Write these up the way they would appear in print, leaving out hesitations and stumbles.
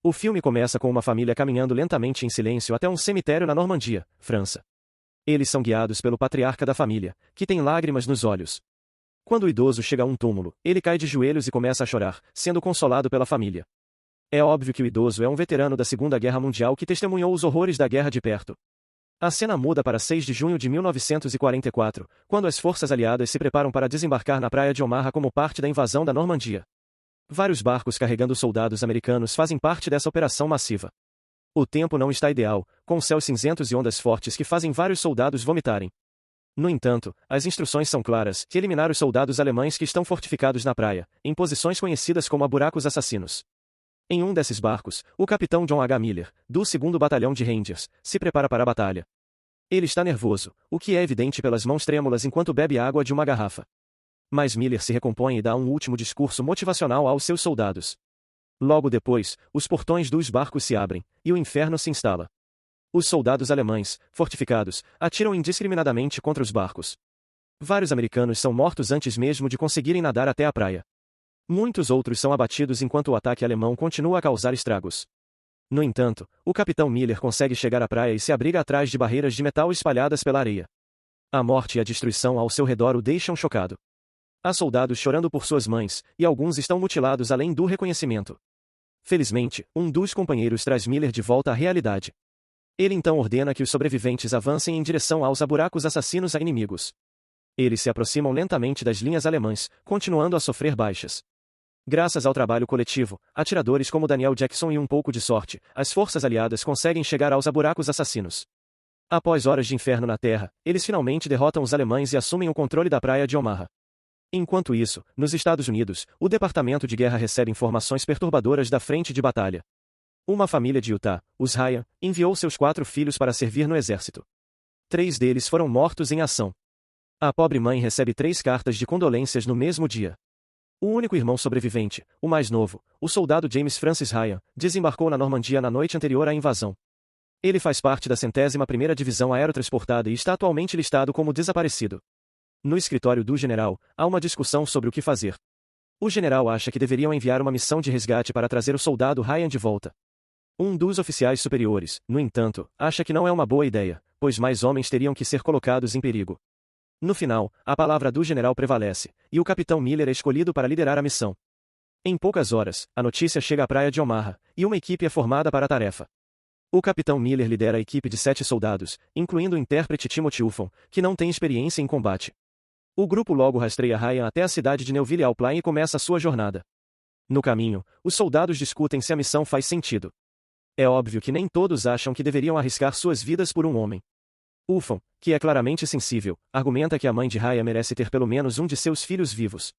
O filme começa com uma família caminhando lentamente em silêncio até um cemitério na Normandia, França. Eles são guiados pelo patriarca da família, que tem lágrimas nos olhos. Quando o idoso chega a um túmulo, ele cai de joelhos e começa a chorar, sendo consolado pela família. É óbvio que o idoso é um veterano da Segunda Guerra Mundial que testemunhou os horrores da guerra de perto. A cena muda para 6 de junho de 1944, quando as forças aliadas se preparam para desembarcar na praia de Omaha como parte da invasão da Normandia. Vários barcos carregando soldados americanos fazem parte dessa operação massiva. O tempo não está ideal, com céus cinzentos e ondas fortes que fazem vários soldados vomitarem. No entanto, as instruções são claras: eliminar os soldados alemães que estão fortificados na praia, em posições conhecidas como buracos assassinos. Em um desses barcos, o capitão John H. Miller, do 2º Batalhão de Rangers, se prepara para a batalha. Ele está nervoso, o que é evidente pelas mãos trêmulas enquanto bebe água de uma garrafa. Mas Miller se recompõe e dá um último discurso motivacional aos seus soldados. Logo depois, os portões dos barcos se abrem, e o inferno se instala. Os soldados alemães, fortificados, atiram indiscriminadamente contra os barcos. Vários americanos são mortos antes mesmo de conseguirem nadar até a praia. Muitos outros são abatidos enquanto o ataque alemão continua a causar estragos. No entanto, o capitão Miller consegue chegar à praia e se abriga atrás de barreiras de metal espalhadas pela areia. A morte e a destruição ao seu redor o deixam chocado. Há soldados chorando por suas mães, e alguns estão mutilados além do reconhecimento. Felizmente, um dos companheiros traz Miller de volta à realidade. Ele então ordena que os sobreviventes avancem em direção aos buracos assassinos inimigos. Eles se aproximam lentamente das linhas alemãs, continuando a sofrer baixas. Graças ao trabalho coletivo, atiradores como Daniel Jackson e um pouco de sorte, as forças aliadas conseguem chegar aos buracos assassinos. Após horas de inferno na terra, eles finalmente derrotam os alemães e assumem o controle da praia de Omaha. Enquanto isso, nos Estados Unidos, o Departamento de Guerra recebe informações perturbadoras da frente de batalha. Uma família de Utah, os Ryan, enviou seus 4 filhos para servir no exército. 3 deles foram mortos em ação. A pobre mãe recebe 3 cartas de condolências no mesmo dia. O único irmão sobrevivente, o mais novo, o soldado James Francis Ryan, desembarcou na Normandia na noite anterior à invasão. Ele faz parte da 101ª Divisão Aerotransportada e está atualmente listado como desaparecido. No escritório do general, há uma discussão sobre o que fazer. O general acha que deveriam enviar uma missão de resgate para trazer o soldado Ryan de volta. Um dos oficiais superiores, no entanto, acha que não é uma boa ideia, pois mais homens teriam que ser colocados em perigo. No final, a palavra do general prevalece, e o capitão Miller é escolhido para liderar a missão. Em poucas horas, a notícia chega à praia de Omaha, e uma equipe é formada para a tarefa. O capitão Miller lidera a equipe de 7 soldados, incluindo o intérprete Timothy Olyphant, que não tem experiência em combate. O grupo logo rastreia Ryan até a cidade de Neuville-au-Plain e começa a sua jornada. No caminho, os soldados discutem se a missão faz sentido. É óbvio que nem todos acham que deveriam arriscar suas vidas por um homem. Olyphant, que é claramente sensível, argumenta que a mãe de Ryan merece ter pelo menos um de seus filhos vivos.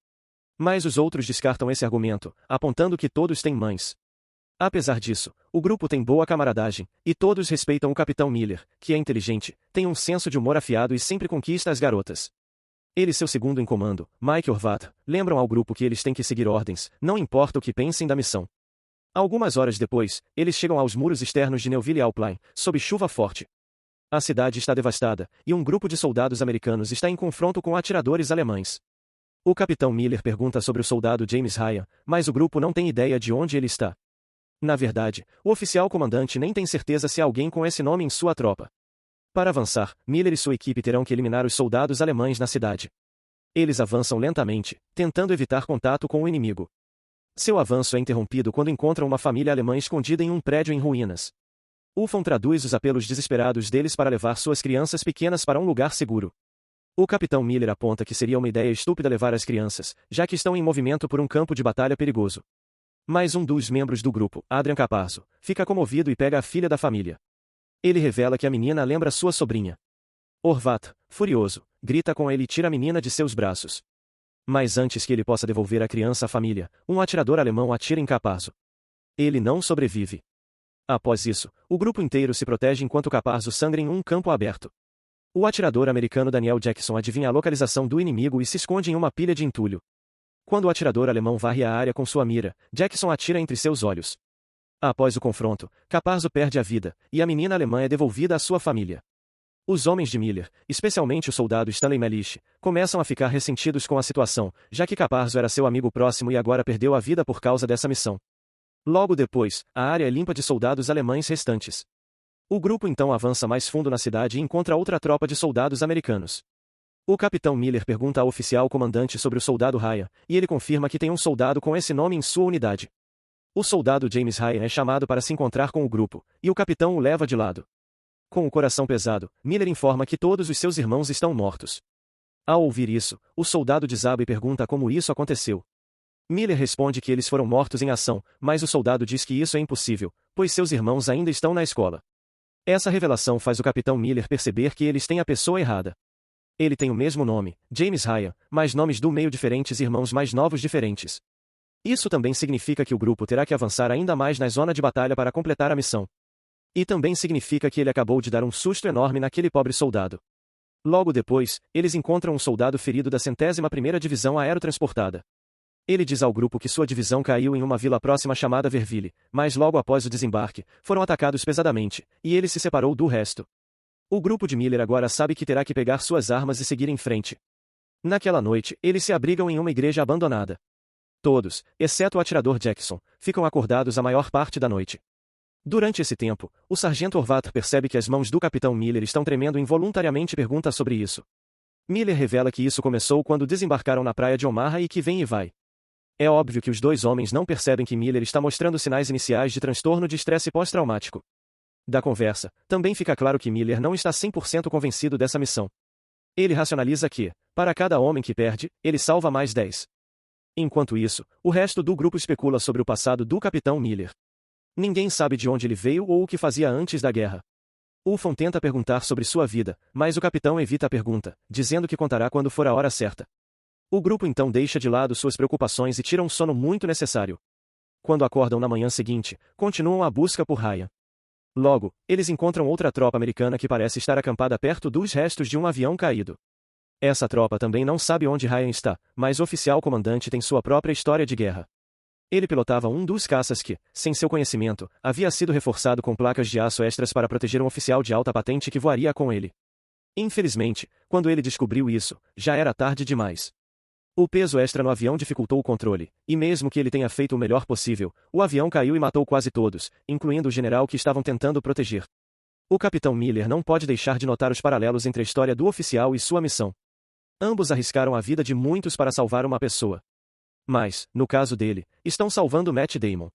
Mas os outros descartam esse argumento, apontando que todos têm mães. Apesar disso, o grupo tem boa camaradagem, e todos respeitam o capitão Miller, que é inteligente, tem um senso de humor afiado e sempre conquista as garotas. Ele e seu segundo em comando, Mike Horvat, lembram ao grupo que eles têm que seguir ordens, não importa o que pensem da missão. Algumas horas depois, eles chegam aos muros externos de Neuville-au-Plain, sob chuva forte. A cidade está devastada, e um grupo de soldados americanos está em confronto com atiradores alemães. O capitão Miller pergunta sobre o soldado James Ryan, mas o grupo não tem ideia de onde ele está. Na verdade, o oficial comandante nem tem certeza se há alguém com esse nome em sua tropa. Para avançar, Miller e sua equipe terão que eliminar os soldados alemães na cidade. Eles avançam lentamente, tentando evitar contato com o inimigo. Seu avanço é interrompido quando encontram uma família alemã escondida em um prédio em ruínas. Olyphant traduz os apelos desesperados deles para levar suas crianças pequenas para um lugar seguro. O capitão Miller aponta que seria uma ideia estúpida levar as crianças, já que estão em movimento por um campo de batalha perigoso. Mas um dos membros do grupo, Adrian Capazzo, fica comovido e pega a filha da família. Ele revela que a menina lembra sua sobrinha. Horvat, furioso, grita com ele e tira a menina de seus braços. Mas antes que ele possa devolver a criança à família, um atirador alemão atira em Capazzo. Ele não sobrevive. Após isso, o grupo inteiro se protege enquanto Capazzo sangra em um campo aberto. O atirador americano Daniel Jackson adivinha a localização do inimigo e se esconde em uma pilha de entulho. Quando o atirador alemão varre a área com sua mira, Jackson atira entre seus olhos. Após o confronto, Capazzo perde a vida, e a menina alemã é devolvida à sua família. Os homens de Miller, especialmente o soldado Stanley Melish, começam a ficar ressentidos com a situação, já que Capazzo era seu amigo próximo e agora perdeu a vida por causa dessa missão. Logo depois, a área é limpa de soldados alemães restantes. O grupo então avança mais fundo na cidade e encontra outra tropa de soldados americanos. O capitão Miller pergunta ao oficial comandante sobre o soldado Ryan, e ele confirma que tem um soldado com esse nome em sua unidade. O soldado James Ryan é chamado para se encontrar com o grupo, e o capitão o leva de lado. Com o coração pesado, Miller informa que todos os seus irmãos estão mortos. Ao ouvir isso, o soldado desaba e pergunta como isso aconteceu. Miller responde que eles foram mortos em ação, mas o soldado diz que isso é impossível, pois seus irmãos ainda estão na escola. Essa revelação faz o capitão Miller perceber que eles têm a pessoa errada. Ele tem o mesmo nome, James Ryan, mas nomes do meio diferentes e irmãos mais novos diferentes. Isso também significa que o grupo terá que avançar ainda mais na zona de batalha para completar a missão. E também significa que ele acabou de dar um susto enorme naquele pobre soldado. Logo depois, eles encontram um soldado ferido da 101ª Divisão Aerotransportada. Ele diz ao grupo que sua divisão caiu em uma vila próxima chamada Verville, mas logo após o desembarque, foram atacados pesadamente, e ele se separou do resto. O grupo de Miller agora sabe que terá que pegar suas armas e seguir em frente. Naquela noite, eles se abrigam em uma igreja abandonada. Todos, exceto o atirador Jackson, ficam acordados a maior parte da noite. Durante esse tempo, o sargento Horvath percebe que as mãos do capitão Miller estão tremendo involuntariamente e pergunta sobre isso. Miller revela que isso começou quando desembarcaram na praia de Omaha e que vem e vai. É óbvio que os dois homens não percebem que Miller está mostrando sinais iniciais de transtorno de estresse pós-traumático. Da conversa, também fica claro que Miller não está 100% convencido dessa missão. Ele racionaliza que, para cada homem que perde, ele salva mais 10. Enquanto isso, o resto do grupo especula sobre o passado do capitão Miller. Ninguém sabe de onde ele veio ou o que fazia antes da guerra. Ufon tenta perguntar sobre sua vida, mas o capitão evita a pergunta, dizendo que contará quando for a hora certa. O grupo então deixa de lado suas preocupações e tira um sono muito necessário. Quando acordam na manhã seguinte, continuam a busca por Ryan. Logo, eles encontram outra tropa americana que parece estar acampada perto dos restos de um avião caído. Essa tropa também não sabe onde Ryan está, mas o oficial comandante tem sua própria história de guerra. Ele pilotava um dos caças que, sem seu conhecimento, havia sido reforçado com placas de aço extras para proteger um oficial de alta patente que voaria com ele. Infelizmente, quando ele descobriu isso, já era tarde demais. O peso extra no avião dificultou o controle, e mesmo que ele tenha feito o melhor possível, o avião caiu e matou quase todos, incluindo o general que estavam tentando proteger. O capitão Miller não pode deixar de notar os paralelos entre a história do oficial e sua missão. Ambos arriscaram a vida de muitos para salvar uma pessoa. Mas, no caso dele, estão salvando Matt Damon.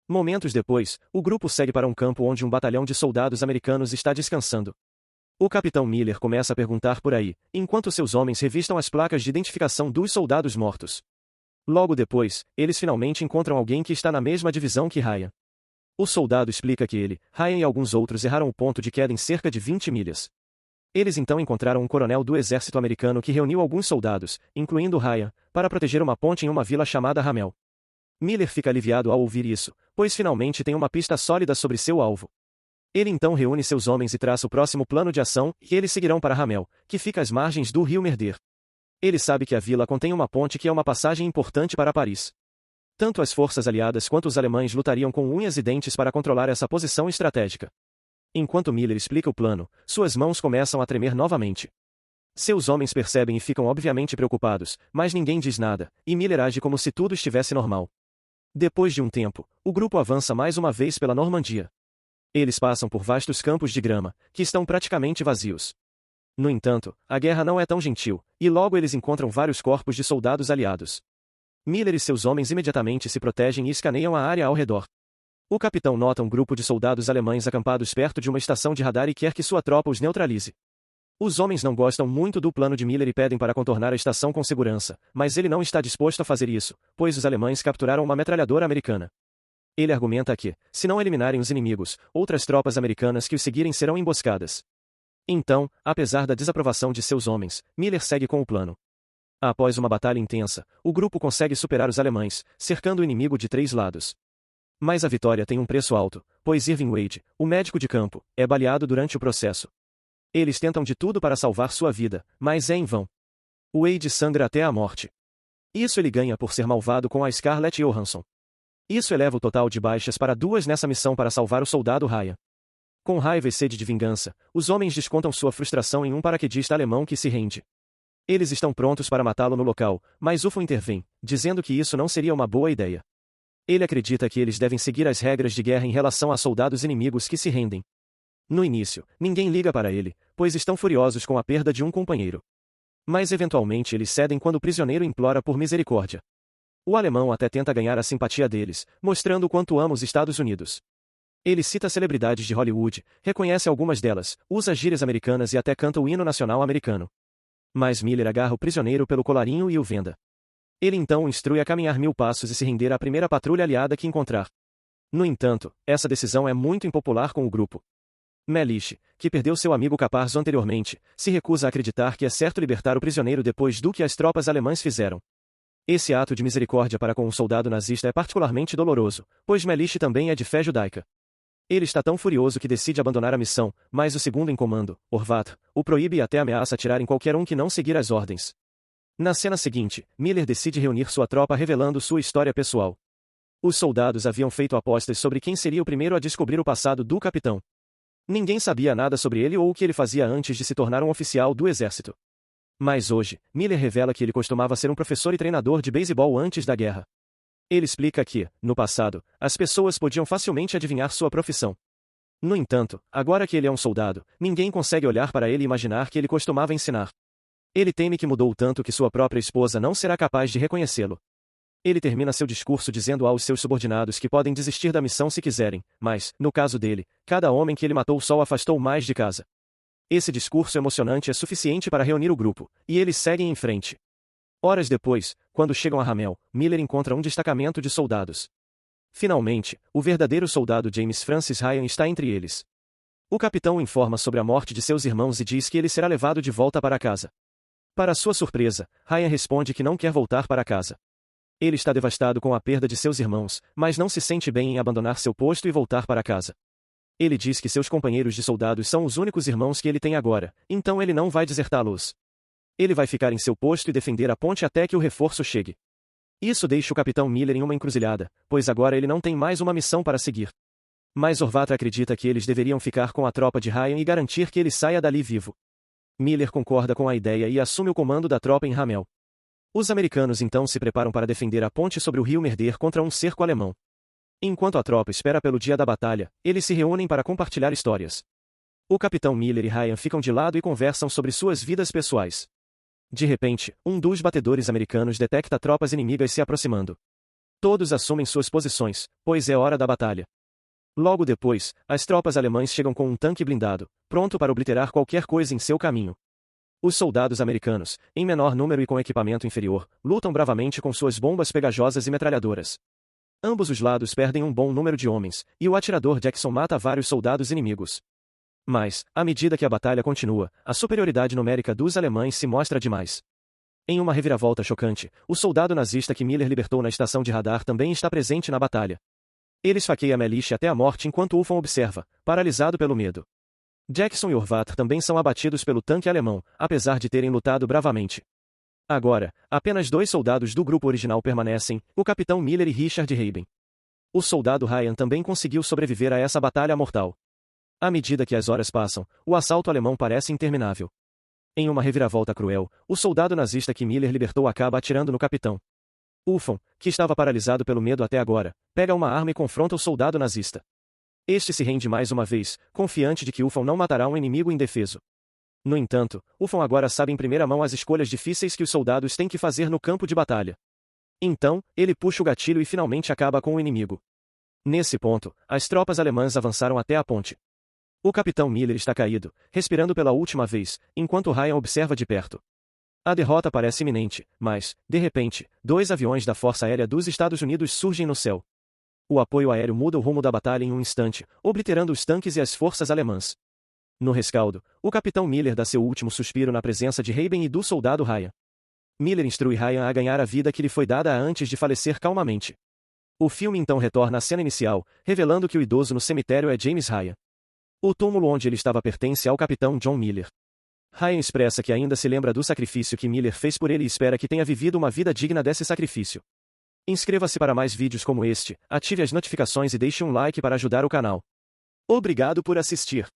Momentos depois, o grupo segue para um campo onde um batalhão de soldados americanos está descansando. O capitão Miller começa a perguntar por aí, enquanto seus homens revistam as placas de identificação dos soldados mortos. Logo depois, eles finalmente encontram alguém que está na mesma divisão que Ryan. O soldado explica que ele, Ryan e alguns outros erraram o ponto de queda em cerca de 20 milhas. Eles então encontraram um coronel do exército americano que reuniu alguns soldados, incluindo Ryan, para proteger uma ponte em uma vila chamada Ramel. Miller fica aliviado ao ouvir isso, pois finalmente tem uma pista sólida sobre seu alvo. Ele então reúne seus homens e traça o próximo plano de ação, e eles seguirão para Ramel, que fica às margens do rio Merder. Ele sabe que a vila contém uma ponte que é uma passagem importante para Paris. Tanto as forças aliadas quanto os alemães lutariam com unhas e dentes para controlar essa posição estratégica. Enquanto Miller explica o plano, suas mãos começam a tremer novamente. Seus homens percebem e ficam obviamente preocupados, mas ninguém diz nada, e Miller age como se tudo estivesse normal. Depois de um tempo, o grupo avança mais uma vez pela Normandia. Eles passam por vastos campos de grama, que estão praticamente vazios. No entanto, a guerra não é tão gentil, e logo eles encontram vários corpos de soldados aliados. Miller e seus homens imediatamente se protegem e escaneiam a área ao redor. O capitão nota um grupo de soldados alemães acampados perto de uma estação de radar e quer que sua tropa os neutralize. Os homens não gostam muito do plano de Miller e pedem para contornar a estação com segurança, mas ele não está disposto a fazer isso, pois os alemães capturaram uma metralhadora americana. Ele argumenta que, se não eliminarem os inimigos, outras tropas americanas que os seguirem serão emboscadas. Então, apesar da desaprovação de seus homens, Miller segue com o plano. Após uma batalha intensa, o grupo consegue superar os alemães, cercando o inimigo de 3 lados. Mas a vitória tem um preço alto, pois Irving Wade, o médico de campo, é baleado durante o processo. Eles tentam de tudo para salvar sua vida, mas é em vão. Wade sangra até a morte. Isso ele ganha por ser malvado com a Scarlett Johansson. Isso eleva o total de baixas para 2 nessa missão para salvar o soldado Ryan. Com raiva e sede de vingança, os homens descontam sua frustração em um paraquedista alemão que se rende. Eles estão prontos para matá-lo no local, mas Ufo intervém, dizendo que isso não seria uma boa ideia. Ele acredita que eles devem seguir as regras de guerra em relação a soldados inimigos que se rendem. No início, ninguém liga para ele, pois estão furiosos com a perda de um companheiro. Mas eventualmente eles cedem quando o prisioneiro implora por misericórdia. O alemão até tenta ganhar a simpatia deles, mostrando o quanto ama os Estados Unidos. Ele cita celebridades de Hollywood, reconhece algumas delas, usa gírias americanas e até canta o hino nacional americano. Mas Miller agarra o prisioneiro pelo colarinho e o venda. Ele então o instrui a caminhar 1000 passos e se render à primeira patrulha aliada que encontrar. No entanto, essa decisão é muito impopular com o grupo. Mellish, que perdeu seu amigo Caparzo anteriormente, se recusa a acreditar que é certo libertar o prisioneiro depois do que as tropas alemãs fizeram. Esse ato de misericórdia para com um soldado nazista é particularmente doloroso, pois Mellish também é de fé judaica. Ele está tão furioso que decide abandonar a missão, mas o segundo em comando, Horvath, o proíbe e até ameaça atirar em qualquer um que não seguir as ordens. Na cena seguinte, Miller decide reunir sua tropa revelando sua história pessoal. Os soldados haviam feito apostas sobre quem seria o primeiro a descobrir o passado do capitão. Ninguém sabia nada sobre ele ou o que ele fazia antes de se tornar um oficial do exército. Mas hoje, Miller revela que ele costumava ser um professor e treinador de beisebol antes da guerra. Ele explica que, no passado, as pessoas podiam facilmente adivinhar sua profissão. No entanto, agora que ele é um soldado, ninguém consegue olhar para ele e imaginar que ele costumava ensinar. Ele teme que mudou tanto que sua própria esposa não será capaz de reconhecê-lo. Ele termina seu discurso dizendo aos seus subordinados que podem desistir da missão se quiserem, mas, no caso dele, cada homem que ele matou só o afastou mais de casa. Esse discurso emocionante é suficiente para reunir o grupo, e eles seguem em frente. Horas depois, quando chegam a Hamel, Miller encontra um destacamento de soldados. Finalmente, o verdadeiro soldado James Francis Ryan está entre eles. O capitão informa sobre a morte de seus irmãos e diz que ele será levado de volta para casa. Para sua surpresa, Ryan responde que não quer voltar para casa. Ele está devastado com a perda de seus irmãos, mas não se sente bem em abandonar seu posto e voltar para casa. Ele diz que seus companheiros de soldados são os únicos irmãos que ele tem agora, então ele não vai desertá-los. Ele vai ficar em seu posto e defender a ponte até que o reforço chegue. Isso deixa o capitão Miller em uma encruzilhada, pois agora ele não tem mais uma missão para seguir. Mas Horvath acredita que eles deveriam ficar com a tropa de Ryan e garantir que ele saia dali vivo. Miller concorda com a ideia e assume o comando da tropa em Hamel. Os americanos então se preparam para defender a ponte sobre o rio Merder contra um cerco alemão. Enquanto a tropa espera pelo dia da batalha, eles se reúnem para compartilhar histórias. O capitão Miller e Ryan ficam de lado e conversam sobre suas vidas pessoais. De repente, um dos batedores americanos detecta tropas inimigas se aproximando. Todos assumem suas posições, pois é hora da batalha. Logo depois, as tropas alemãs chegam com um tanque blindado, pronto para obliterar qualquer coisa em seu caminho. Os soldados americanos, em menor número e com equipamento inferior, lutam bravamente com suas bombas pegajosas e metralhadoras. Ambos os lados perdem um bom número de homens, e o atirador Jackson mata vários soldados inimigos. Mas, à medida que a batalha continua, a superioridade numérica dos alemães se mostra demais. Em uma reviravolta chocante, o soldado nazista que Miller libertou na estação de radar também está presente na batalha. Ele esfaqueia Mellish até a morte enquanto Ufon observa, paralisado pelo medo. Jackson e Horvath também são abatidos pelo tanque alemão, apesar de terem lutado bravamente. Agora, apenas 2 soldados do grupo original permanecem, o capitão Miller e Richard Haben. O soldado Ryan também conseguiu sobreviver a essa batalha mortal. À medida que as horas passam, o assalto alemão parece interminável. Em uma reviravolta cruel, o soldado nazista que Miller libertou acaba atirando no capitão. Ufon, que estava paralisado pelo medo até agora, pega uma arma e confronta o soldado nazista. Este se rende mais uma vez, confiante de que Ufon não matará um inimigo indefeso. No entanto, Ufon agora sabe em primeira mão as escolhas difíceis que os soldados têm que fazer no campo de batalha. Então, ele puxa o gatilho e finalmente acaba com o inimigo. Nesse ponto, as tropas alemãs avançaram até a ponte. O capitão Miller está caído, respirando pela última vez, enquanto Ryan observa de perto. A derrota parece iminente, mas, de repente, 2 aviões da Força Aérea dos Estados Unidos surgem no céu. O apoio aéreo muda o rumo da batalha em um instante, obliterando os tanques e as forças alemãs. No rescaldo, o capitão Miller dá seu último suspiro na presença de Haben e do soldado Ryan. Miller instrui Ryan a ganhar a vida que lhe foi dada antes de falecer calmamente. O filme então retorna à cena inicial, revelando que o idoso no cemitério é James Ryan. O túmulo onde ele estava pertence ao capitão John Miller. Ryan expressa que ainda se lembra do sacrifício que Miller fez por ele e espera que tenha vivido uma vida digna desse sacrifício. Inscreva-se para mais vídeos como este, ative as notificações e deixe um like para ajudar o canal. Obrigado por assistir.